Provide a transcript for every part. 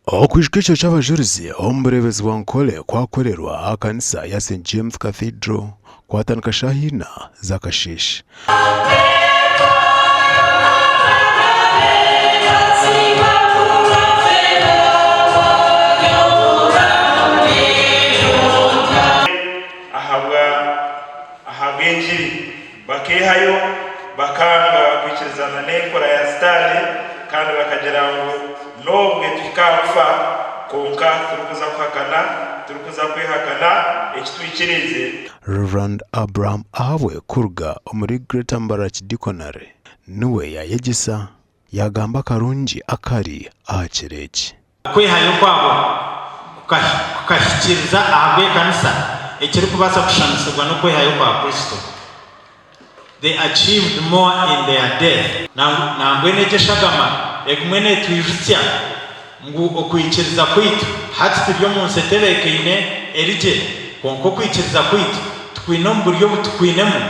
Okwishikisho cy'abajurizi omurebezi wa Nkole kwakorerwa akanisa ya St James Cathedral kwatanika shahina za kashishi. ahabwa injiri bakihayo bakanga kwikizana n'ekora ya stade kandi bakagira ngo nobwe tukapfa konka turukuza kwakana turukuza kwihakana ekitwikirize. Reverend Abraham Ahabwe Kurga omuri Greater Mbaraki Dikonare niwe yayegisa yagamba karungi akari ahakireki kwihayo kwabo kukashyikiriza ahabwe kanisa ekiri kubasa kushanisirwa no kwihayo kwa Kristo. They achieved more in their death. Nambwe negeshagama egumene twijutya ngu okwikiriza kwitu hati tibyo munsi tebekeine erije konko kwikiriza kwitu tukwine mu buryo butukwinemu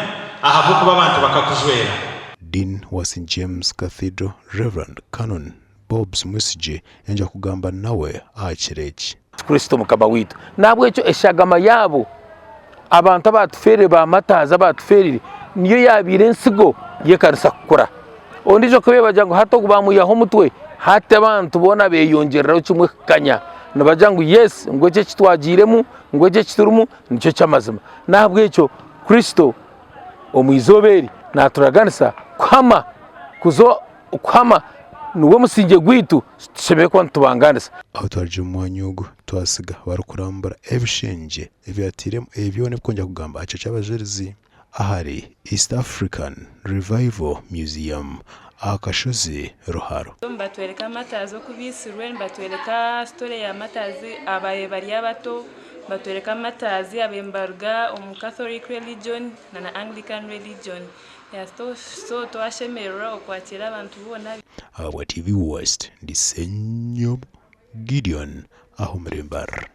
ahabo kuba abantu bakakujwera. Dean wa St James Cathedral Reverend Canon Bobs Musije yanja kugamba nawe ahakireki Kristo mukaba witu nabwo ecyo eshagama yabo abantu abatufere ba mataza batufere niyo yabire nsigo yekarisa kukora ondijo kube bajango hato kubamuyaho mutwe hate abantu bona beyongerera kimwe kanya nabajango yes ngoje kitwagiremu ngoje kiturumu nicyo cyamazima nabwo ecyo Kristo omwizoberi naturaganisa kwama kuzo kwama nuwo musinge gwitu shebe kwa ntubanganisa aho twarije umwanyugo twasiga barukurambura ebishenje ebyatiremo ebyone bkonja kugamba acho cy'abajerizi ahari East African Revival Museum akashozi Ruharo. Mbatwereka amatazo kubisirwe mbatwereka story ya matazi abaye bari abato batwereka amatazi abembarga Catholic religion na Anglican religion. So twashemera okwakira abantu bona Wa TV West ndi Senyo Gideon aho mrembar.